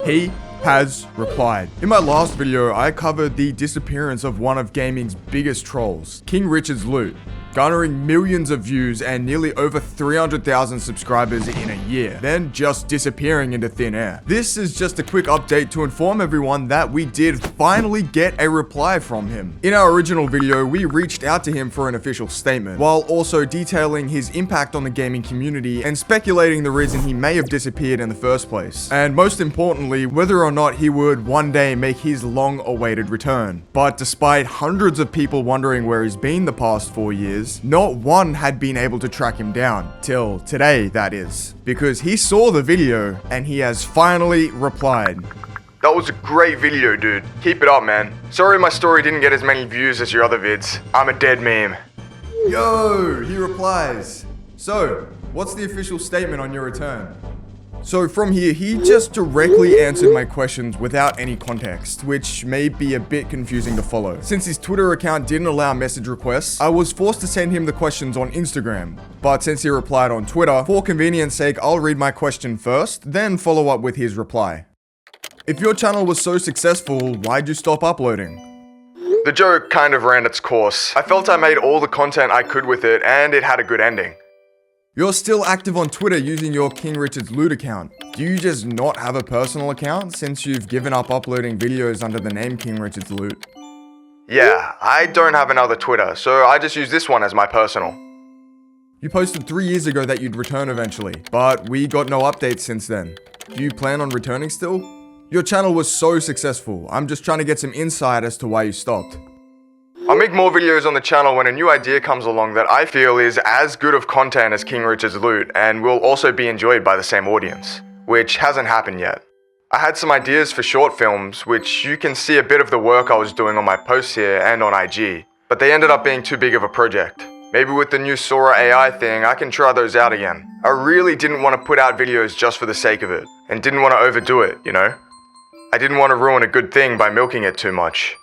He has replied. In my last video, I covered the disappearance of one of gaming's biggest trolls, KingrichardsLoot, garnering millions of views and nearly over 300,000 subscribers in a year, then just disappearing into thin air. This is just a quick update to inform everyone that we did finally get a reply from him. In our original video, we reached out to him for an official statement, while also detailing his impact on the gaming community and speculating the reason he may have disappeared in the first place. And most importantly, whether or not he would one day make his long-awaited return. But despite hundreds of people wondering where he's been the past 4 years, not one had been able to track him down. Till today, that is. Because he saw the video and he has finally replied. That was a great video, dude. Keep it up, man. Sorry my story didn't get as many views as your other vids. I'm a dead meme. Yo, he replies. So, what's the official statement on your return? So from here, he just directly answered my questions without any context, which may be a bit confusing to follow. Since his Twitter account didn't allow message requests, I was forced to send him the questions on Instagram. But since he replied on Twitter, for convenience sake, I'll read my question first, then follow up with his reply. If your channel was so successful, why'd you stop uploading? The joke kind of ran its course. I felt I made all the content I could with it, and it had a good ending. You're still active on Twitter using your KingrichardsLoot account. Do you just not have a personal account since you've given up uploading videos under the name KingrichardsLoot? Yeah, I don't have another Twitter, so I just use this one as my personal. You posted 3 years ago that you'd return eventually, but we got no updates since then. Do you plan on returning still? Your channel was so successful. I'm just trying to get some insight as to why you stopped. I'll make more videos on the channel when a new idea comes along that I feel is as good of content as KingrichardsLoot and will also be enjoyed by the same audience, which hasn't happened yet. I had some ideas for short films, which you can see a bit of the work I was doing on my posts here and on IG, but they ended up being too big of a project. Maybe with the new Sora AI thing, I can try those out again. I really didn't want to put out videos just for the sake of it, and didn't want to overdo it, you know? I didn't want to ruin a good thing by milking it too much.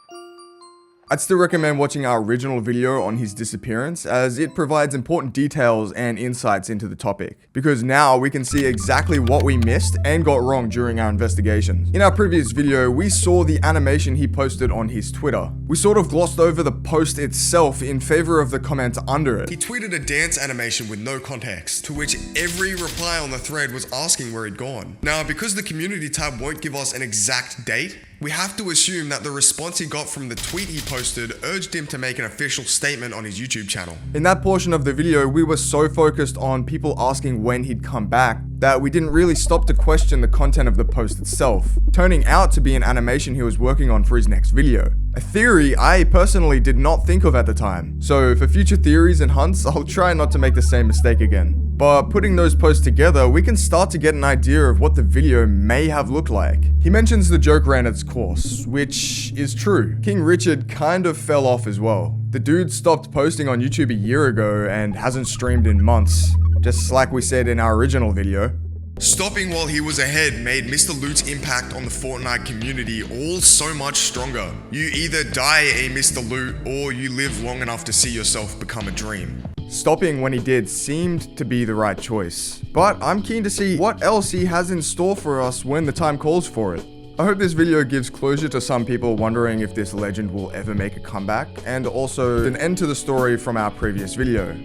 I'd still recommend watching our original video on his disappearance, as it provides important details and insights into the topic. Because now we can see exactly what we missed and got wrong during our investigations. In our previous video, we saw the animation he posted on his Twitter. We sort of glossed over the post itself in favor of the comment under it. He tweeted a dance animation with no context, to which every reply on the thread was asking where he'd gone. Now, because the community tab won't give us an exact date, we have to assume that the response he got from the tweet he posted urged him to make an official statement on his YouTube channel. In that portion of the video, we were so focused on people asking when he'd come back that we didn't really stop to question the content of the post itself, turning out to be an animation he was working on for his next video. A theory I personally did not think of at the time. So for future theories and hunts, I'll try not to make the same mistake again. But putting those posts together, we can start to get an idea of what the video may have looked like. He mentions the joke ran its course, which is true. King Richard kind of fell off as well. The dude stopped posting on YouTube a year ago and hasn't streamed in months, just like we said in our original video. Stopping while he was ahead made Mr. Loot's impact on the Fortnite community all so much stronger. You either die a Mr. Loot or you live long enough to see yourself become a dream. Stopping when he did seemed to be the right choice, but I'm keen to see what else he has in store for us when the time calls for it. I hope this video gives closure to some people wondering if this legend will ever make a comeback, and also an end to the story from our previous video.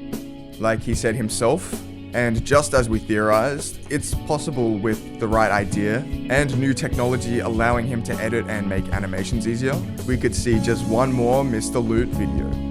Like he said himself, and just as we theorized, it's possible with the right idea and new technology allowing him to edit and make animations easier, we could see just one more Mr. Loot video.